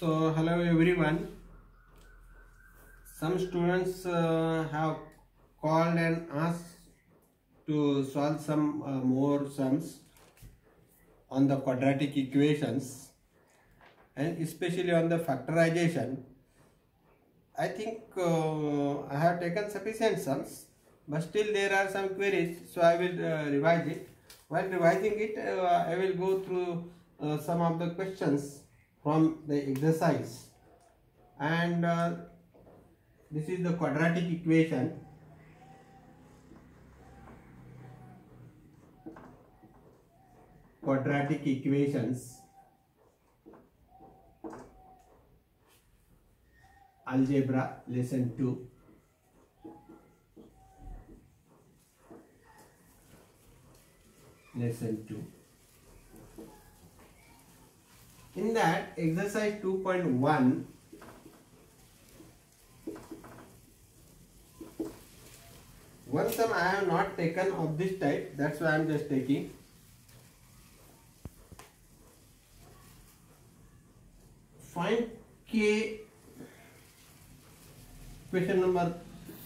So hello everyone. Some students have called and asked to solve some more sums on the quadratic equations and especially on the factorization. I think I have taken sufficient sums, but still there are some queries, so I will revise it. While revising it, I will go through some of the questions from the exercise, and this is the quadratic equation. Quadratic equations, algebra, lesson 2. Lesson 2. In that exercise 2.1, one sum I have not taken of this type, that's why I am just taking. Find K, question number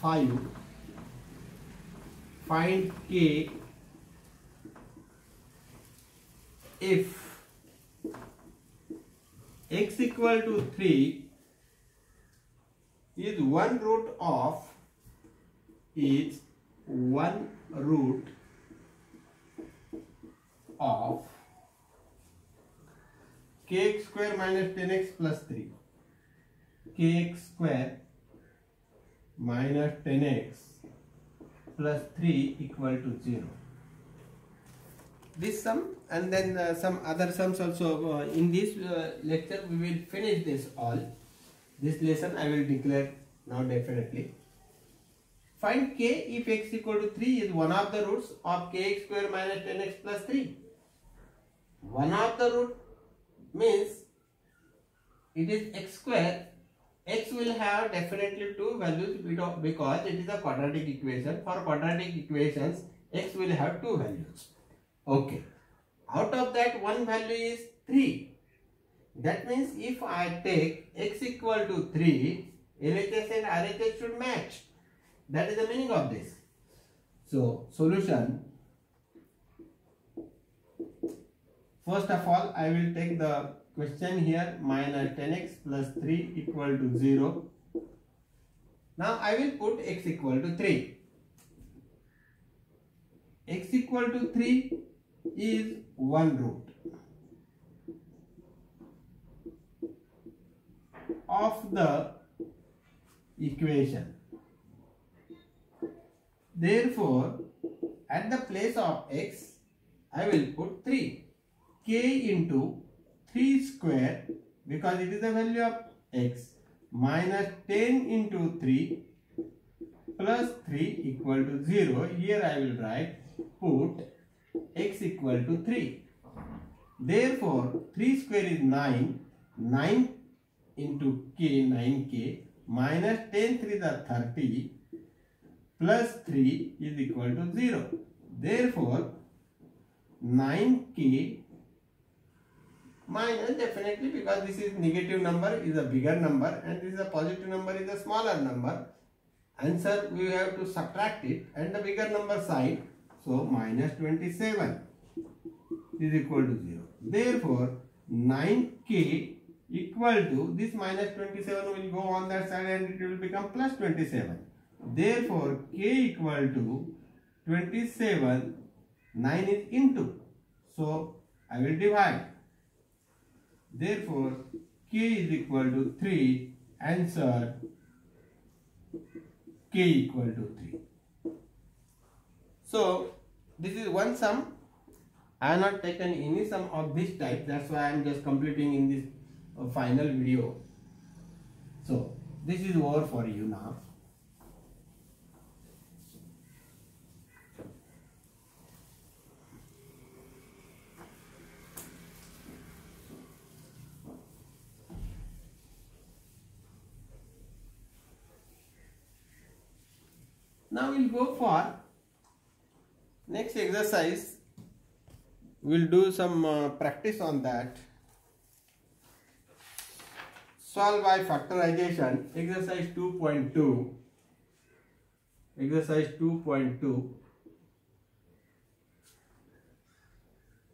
5. Find K if x equal to 3 is one root of kx square minus 10x plus 3. Kx square minus 10x plus 3 equal to 0. This sum and then some other sums also. In this lecture we will finish this all. This lesson I will declare now definitely. Find k if x equal to 3 is one of the roots of kx square minus 10x plus 3. One of the root means it is x square. X will have definitely two values because it is a quadratic equation. For quadratic equations, x will have two values. Okay. Out of that, one value is 3. That means if I take x equal to 3, LHS and RHS should match. That is the meaning of this. So, solution. First of all, I will take the question here, minus 10x plus 3 equal to 0. Now, I will put x equal to 3. X equal to 3 is one root of the equation. Therefore, at the place of x, I will put 3. K into 3 square, because it is the value of x, minus 10 into 3 plus 3 equal to 0. Here I will write, put x equal to 3. Therefore, 3 square is 9. 9 into k, 9k, minus 10 3 are 30, plus 3 is equal to 0. Therefore, 9k minus, definitely because this is negative number is a bigger number and this is a positive number is a smaller number. Answer we have to subtract it and the bigger number side. So minus 27 is equal to 0. Therefore, 9k equal to this minus 27 will go on that side and it will become plus 27. Therefore, k equal to 27, 9 is into. So, I will divide. Therefore, k is equal to 3. Answer, k equal to 3. So, this is one sum. I have not taken any sum of this type. That's why I am just completing in this final video. So, this is over for you now. Now we'll go for next exercise. We'll do some practice on that. solve by factorization. Exercise 2.2. Exercise 2.2.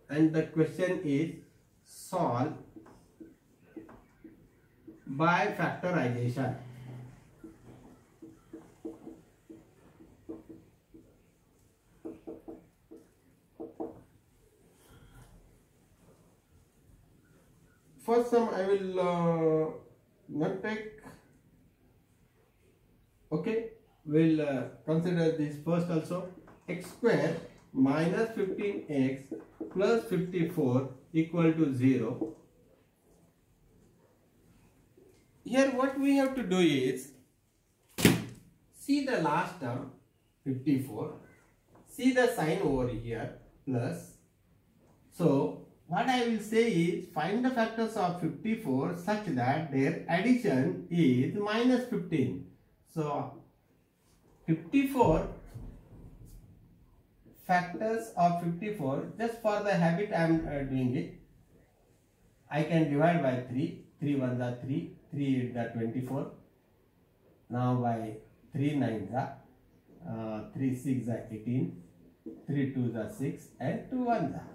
And the question is solve by factorization. First sum I will not take. Okay, we'll consider this first also. X square minus 15x plus 54 equal to 0. Here what we have to do is see the last term 54, see the sign over here plus. So what I will say is find the factors of 54 such that their addition is minus 15. So 54 factors of 54, just for the habit I am doing it. I can divide by 3. 3 1s are 3, 3 8s are 24. Now by 3 9s are 3 6s are 18, 3 2s are 6 and 2 1s are.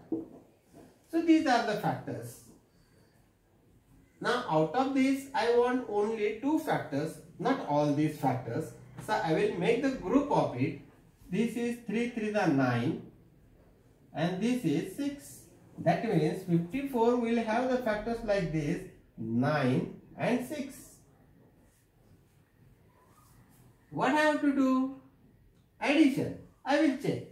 So these are the factors. Now out of this I want only 2 factors, not all these factors. So I will make the group of it. This is 3 3s are 9 and this is 6. That means 54 will have the factors like this, 9 and 6. What I have to do? Addition. I will check.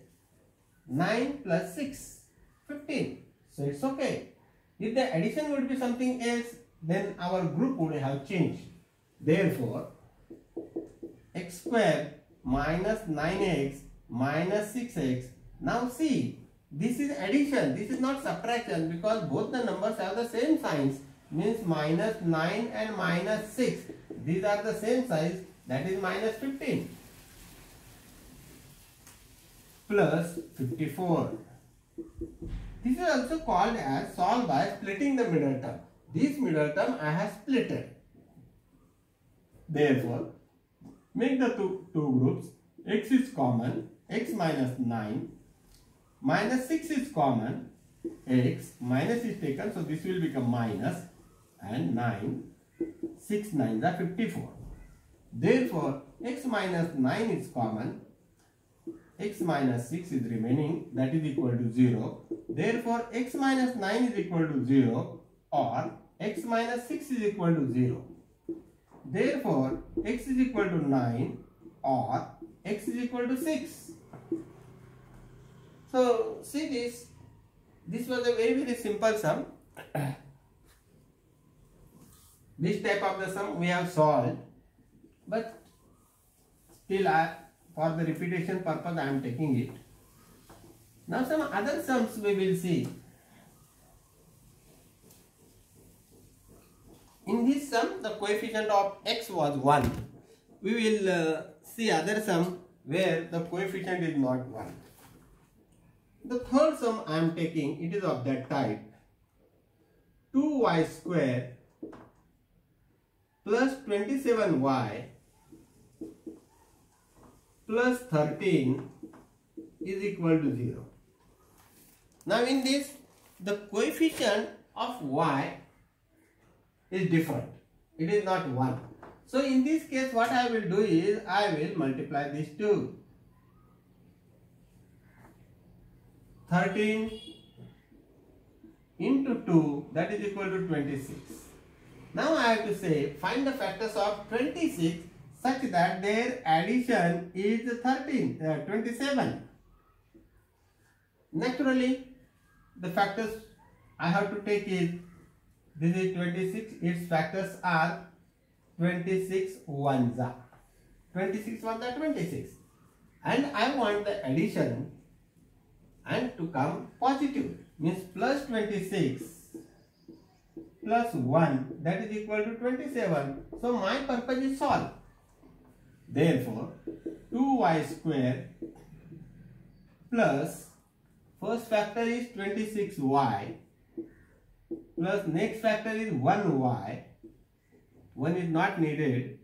9 plus 6, 15. So it's okay. If the addition would be something else, then our group would have changed. Therefore, x square minus 9x minus 6x. Now see, this is addition. This is not subtraction because both the numbers have the same signs. Means minus 9 and minus 6. These are the same size. That is minus 15. Plus 54. This is also called as solve by splitting the middle term. This middle term I have splitted. Therefore, make the two groups. X is common, x minus 9. Minus 6 is common, x minus is taken, so this will become minus and 9. 6 9s are 54. Therefore, x minus 9 is common. X minus 6 is remaining, that is equal to 0. Therefore, x minus 9 is equal to 0 or x minus 6 is equal to 0. Therefore, x is equal to 9 or x is equal to 6. So, see this. This was a very simple sum. This type of the sum we have solved, but still for the repetition purpose I am taking it. Now some other sums we will see. In this sum the coefficient of x was 1. We will see other sum where the coefficient is not 1. The third sum I am taking, it is of that type. 2y square plus 27y plus 13 is equal to 0. Now in this, the coefficient of y is different. It is not 1. So in this case what I will do is, I will multiply these two. 13 into 2, that is equal to 26. Now I have to say, find the factors of 26 such that their addition is 27. Naturally, the factors I have to take is, this is 26, its factors are 26 ones are 26 ones are 26, and I want the addition and to come positive, means plus 26 plus 1, that is equal to 27. So my purpose is solved. Therefore 2y square plus, first factor is 26y plus next factor is 1y 1 is not needed,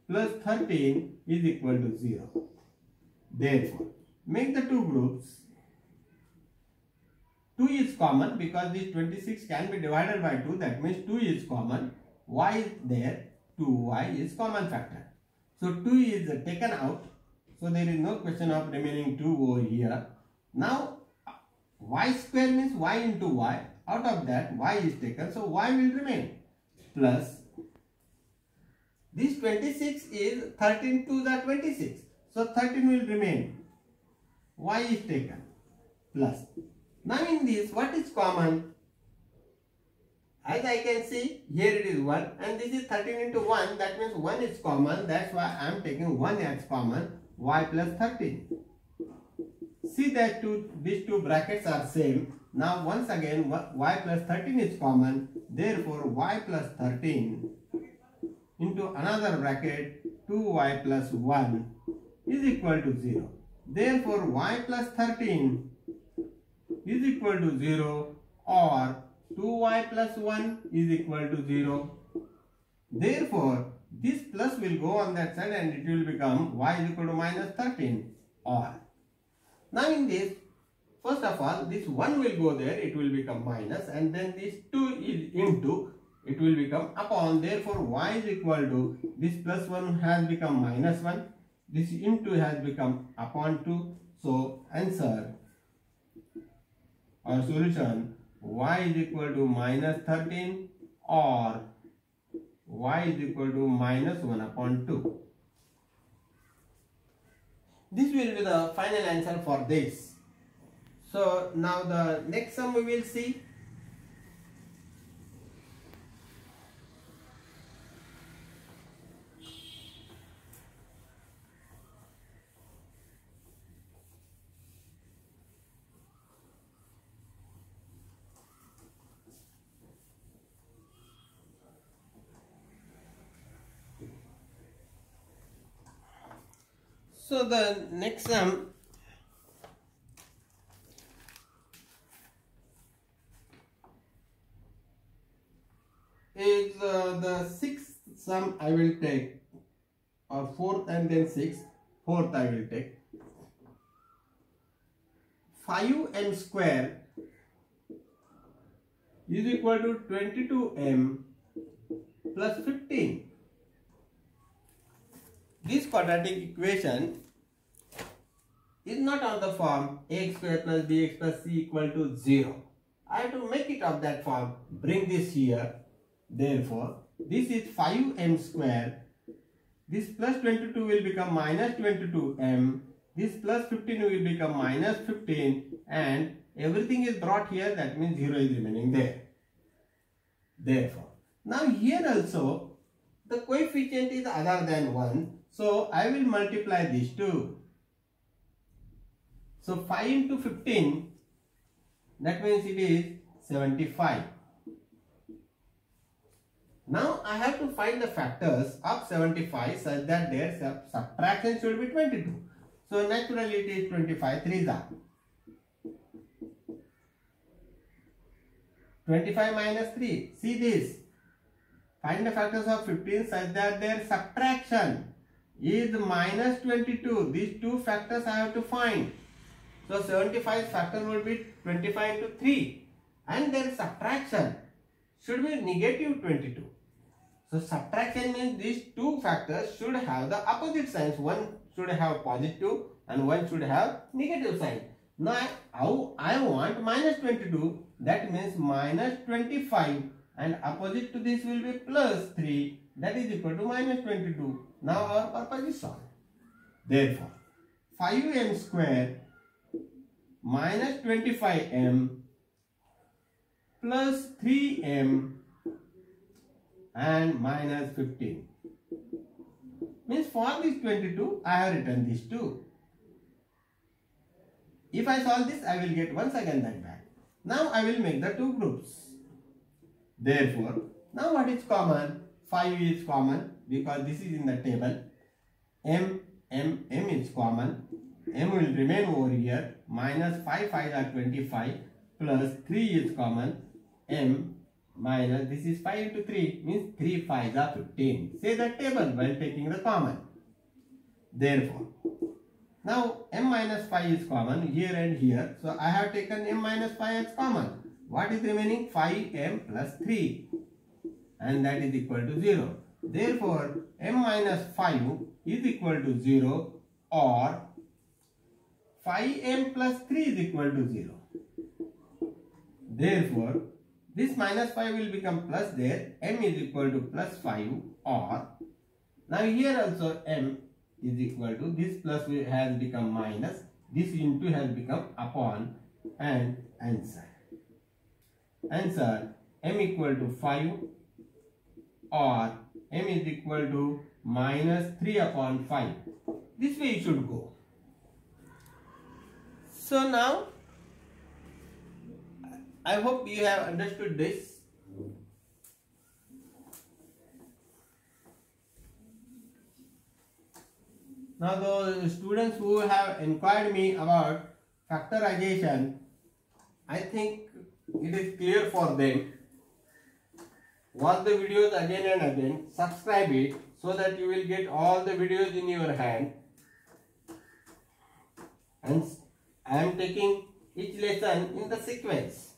plus 13 is equal to 0. Therefore, make the two groups. 2 is common because this 26 can be divided by 2. That means 2 is common. Y is there. 2y is common factor. So 2 is taken out. So there is no question of remaining 2 over here. Now y square means y into y. Out of that y is taken. So y will remain. Plus this 26 is 13 to the 26. So 13 will remain. Y is taken. Plus. Now in this, what is common? As I can see, here it is 1 and this is 13 into 1. That means 1 is common. That's why I am taking 1 as common. Y plus 13. See that these two brackets are same. Now once again, y plus 13 is common. Therefore, y plus 13 into another bracket 2y plus 1 is equal to 0. Therefore, y plus 13 is equal to 0 or 2y plus 1 is equal to 0. Therefore, this plus will go on that side and it will become y is equal to minus 13 or. Now in this, first of all, this 1 will go there, it will become minus, and then this 2 is into, it will become upon. Therefore, y is equal to, this plus 1 has become minus 1, this into has become upon 2. So answer or solution, y is equal to minus 13 or y is equal to minus 1 upon 2. This will be the final answer for this. So now the next sum we will see. So the next sum is the sixth sum I will take, or fourth and then sixth. Fourth I will take. 5m square is equal to 22m plus 15. This quadratic equation is not on the form ax square plus bx plus c equal to 0. I have to make it of that form. Bring this here. Therefore, this is 5m square. This plus 22 will become minus 22m. This plus 15 will become minus 15. And everything is brought here. That means 0 is remaining there. Therefore, now here also the coefficient is other than 1. So I will multiply these two. So 5 into 15, that means it is 75. Now I have to find the factors of 75 such that their subtraction should be 22. So naturally it is 25 3s are. 25 minus 3. See this. Find the factors of 15 such that their subtraction is minus 22. These two factors I have to find. So 75's factor will be 25 into 3 and their subtraction should be negative 22. So subtraction means these two factors should have the opposite signs. One should have positive and one should have negative sign. Now I want minus 22, that means minus 25, and opposite to this will be plus 3, that is equal to minus 22. Now our purpose is solved. Therefore, 5m square minus 25m plus 3m and minus 15 means for this 22 I have written these two. If I solve this, I will get once again that back. Now I will make the two groups. Therefore, now what is common? 5 is common because this is in the table. M is common. M will remain over here. Minus 5 5 are 25 plus 3 is common. M minus, this is 5 into 3 means 3 5s are 15. Say the table while taking the common. Therefore, now m minus 5 is common here and here. So I have taken m minus 5 as common. What is remaining? 5m plus 3. And that is equal to 0. Therefore, m minus 5 is equal to 0, or 5m plus 3 is equal to 0. Therefore, this minus 5 will become plus there. M is equal to plus 5, or now here also m is equal to, this plus has become minus, this into has become upon, and answer. Answer m equal to 5, or m is equal to minus 3 upon 5. This way you should go. So now I hope you have understood this. Now those students who have inquired me about factorization, I think it is clear for them. Watch the videos again and again, subscribe it so that you will get all the videos in your hand. And I am taking each lesson in the sequence.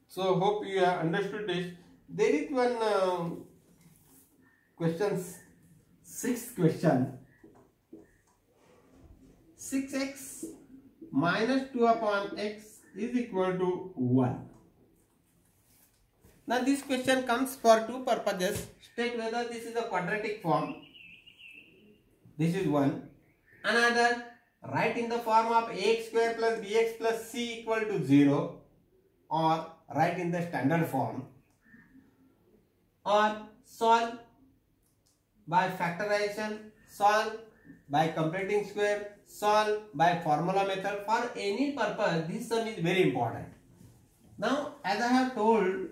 So hope you have understood this. There is one question, sixth question. 6x minus 2 upon x is equal to 1. Now this question comes for two purposes. State whether this is a quadratic form. This is one. Another, write in the form of ax square plus bx plus c equal to 0, or write in the standard form, or solve by factorization, solve by completing square, solve by formula method. For any purpose, this sum is very important. Now, as I have told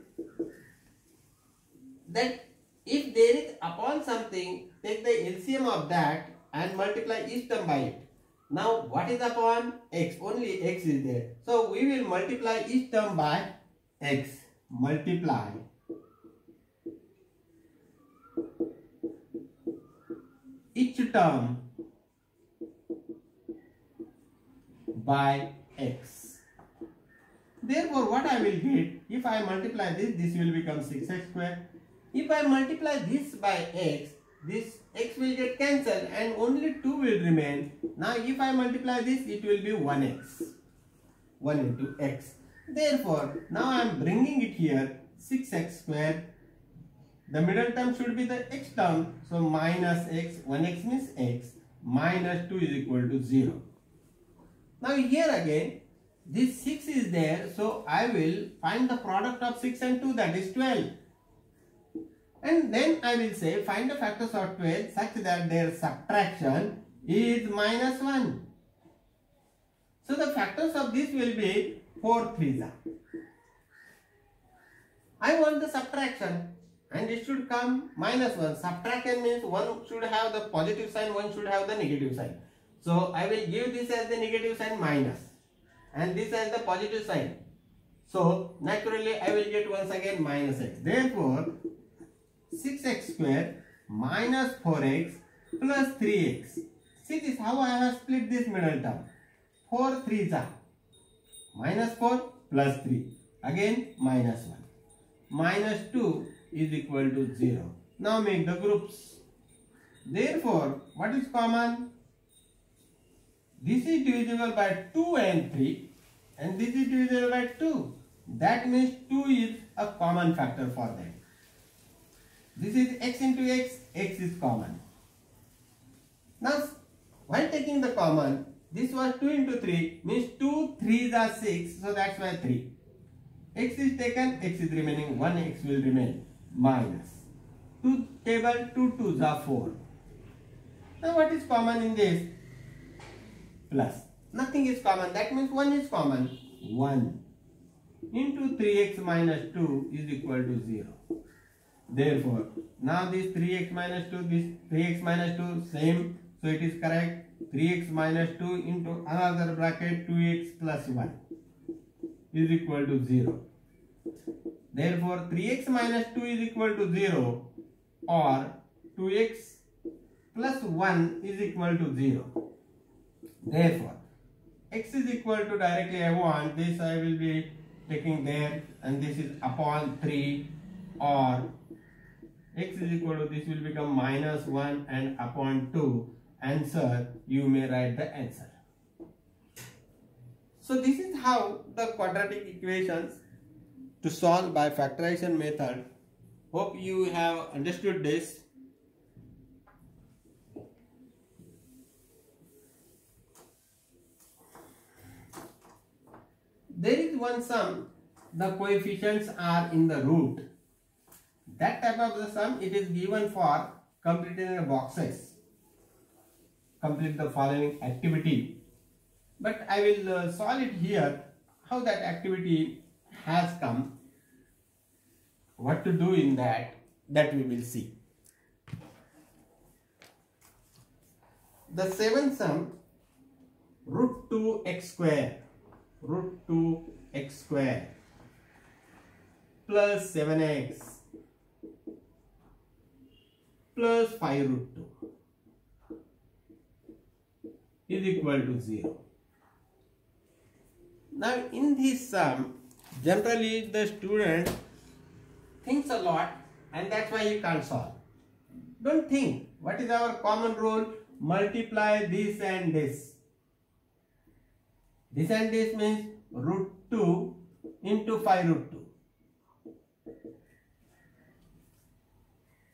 that if there is upon something, take the LCM of that and multiply each term by it. Now, what is upon? X. Only x is there. So, we will multiply each term by x. Multiply each term by x. Therefore, what I will get, if I multiply this, this will become 6x square. If I multiply this by x, this x will get cancelled and only 2 will remain. Now, if I multiply this, it will be 1x. 1 into x. Therefore, now I am bringing it here, 6x square. The middle term should be the x term. So, minus x, 1x means x, minus 2 is equal to 0. Now, here again, this 6 is there. So, I will find the product of 6 and 2, that is 12. And then I will say, find the factors of 12 such that their subtraction is minus 1. So, the factors of this will be 4 3s. I want the subtraction and it should come minus 1. Subtraction means one should have the positive sign, one should have the negative sign. So, I will give this as the negative sign minus and this as the positive sign. So, naturally I will get once again minus x. Therefore, 6x square minus 4x plus 3x. See this, how I have split this middle term. 4 3s are minus 4 plus 3. Again minus 1. Minus 2 is equal to 0. Now make the groups. Therefore, what is common? This is divisible by 2 and 3 and this is divisible by 2. That means 2 is a common factor for them. This is x into x, x is common. Now, while taking the common, this was 2 into 3 means 2 3s are 6, so that's why 3. X is taken, x is remaining, 1 x will remain, minus. 2 table, 2 2s are 4. Now what is common in this? Plus. Nothing is common, that means 1 is common. 1 into 3x minus 2 is equal to 0. Therefore, now this 3x minus 2, this 3x minus 2, same, so it is correct. 3x minus 2 into another bracket 2x plus 1 is equal to 0. Therefore, 3x minus 2 is equal to 0 or 2x plus 1 is equal to 0. Therefore, x is equal to, directly I want this, I will be taking there, and this is upon 3, or x is equal to, this will become minus 1 and upon 2. Answer, you may write the answer. So this is how the quadratic equations to solve by factorization method. Hope you have understood this. There is one sum, the coefficients are in the root. That type of the sum, it is given for completing the boxes. Complete the following activity. But I will solve it here, how that activity has come, what to do in that we will see. The seventh sum, root 2x square plus 7x plus 5 root 2 is equal to 0. Now in this sum, generally the student thinks a lot, and that's why he can't solve. Don't think. What is our common rule? Multiply this and this. This and this means root 2 into 5 root 2.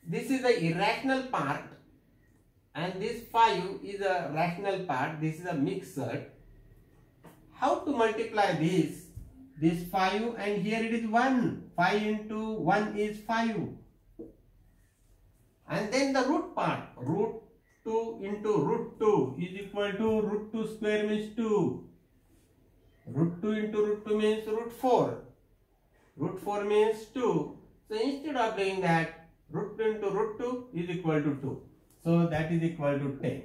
This is the irrational part, and this 5 is a rational part. This is a mixture. How to multiply this? This 5, and here it is 1. 5 into 1 is 5. And then the root part, root 2 into root 2 is equal to root 2 square means 2. Root 2 into root 2 means root 4. Root 4 means 2. So instead of doing that, root 2 into root 2 is equal to 2. So that is equal to 10.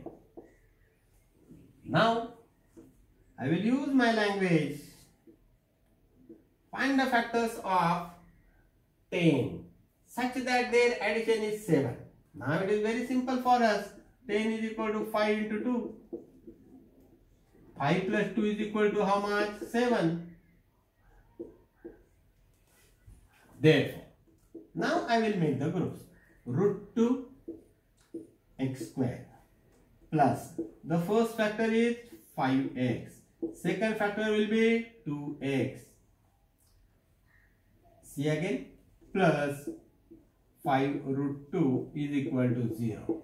Now, I will use my language. Find the factors of 10 such that their addition is 7. Now it is very simple for us. 10 is equal to 5 into 2. 5 plus 2 is equal to how much? 7. Therefore, now I will make the groups. Root 2 x square plus, the first factor is 5x. Second factor will be 2x. See again, plus 5 root 2 is equal to 0.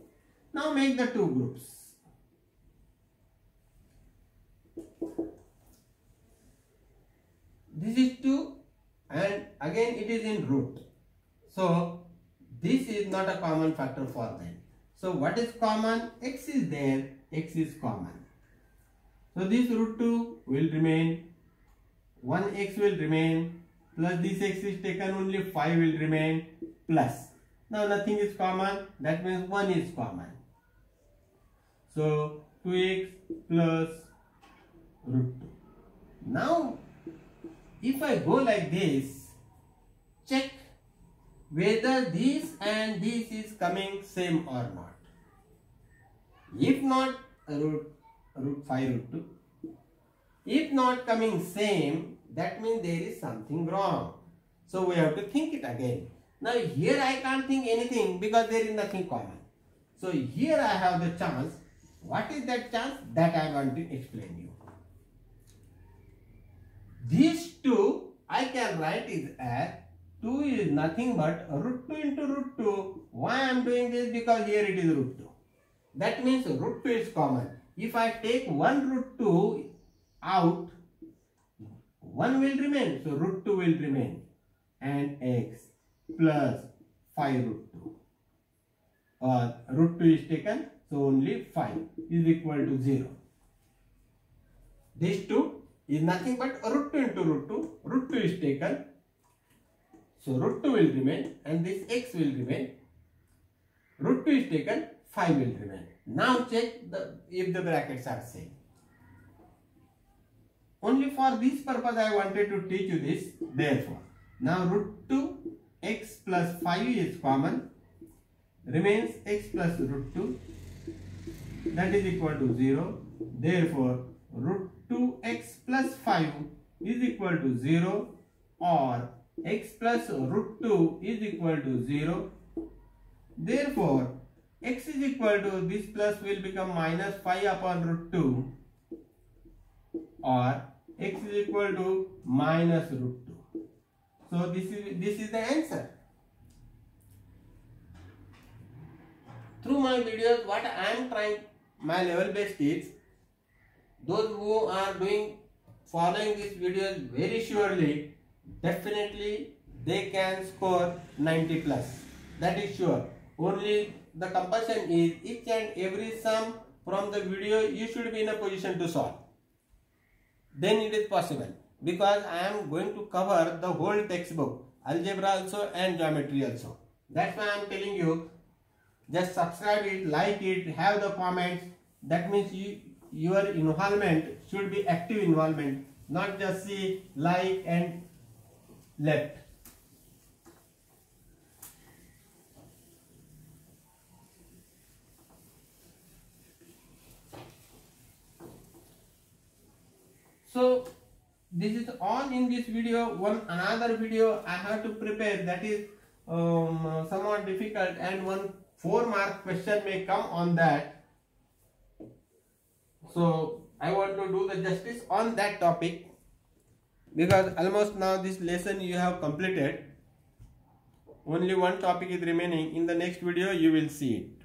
Now make the two groups. This is 2 and again it is in root. So this is not a common factor for them. So what is common? X is there, x is common. So this root 2 will remain, 1x will remain, plus this x is taken, only 5 will remain, plus. Now nothing is common, that means 1 is common. So 2x plus root 2. Now if I go like this, check whether this and this is coming same or not. If not, root 5 root 2. If not coming same, that means there is something wrong. So we have to think it again. Now here I can't think anything because there is nothing common. So here I have the chance. What is that chance? That I want to explain you. These two I can write it as 2 is nothing but root 2 into root 2. Why I am doing this? Because here it is root 2. That means root 2 is common. If I take one root 2 out, 1 will remain. So root 2 will remain. And x plus 5 root 2. Root 2 is taken. So only 5 is equal to 0. This 2 is nothing but root 2 into root 2. Root 2 is taken. So root 2 will remain and this x will remain. Root 2 is taken, 5 will remain. Now check if the brackets are same. Only for this purpose I wanted to teach you this. Therefore, now root 2 x plus 5 is common. Remains x plus root 2. That is equal to 0. Therefore, root 2x plus 5 is equal to 0, or x plus root 2 is equal to 0. Therefore, x is equal to, this plus will become minus 5 upon root 2, or x is equal to minus root 2. So this is the answer. Through my videos, what I am trying, my level best is, those who are following these videos very surely, definitely they can score 90 plus. That is sure. Only the compulsion is each and every sum from the video you should be in a position to solve. Then it is possible, because I am going to cover the whole textbook, algebra also and geometry also. That's why I am telling you, just subscribe it, like it, have the comments. That means your involvement should be active involvement, not just see, like and left. So this is all in this video. Another video I have to prepare, that is somewhat difficult, and one 4-mark question may come on that. So I want to do the justice on that topic, because almost now this lesson you have completed. Only one topic is remaining. In the next video you will see it.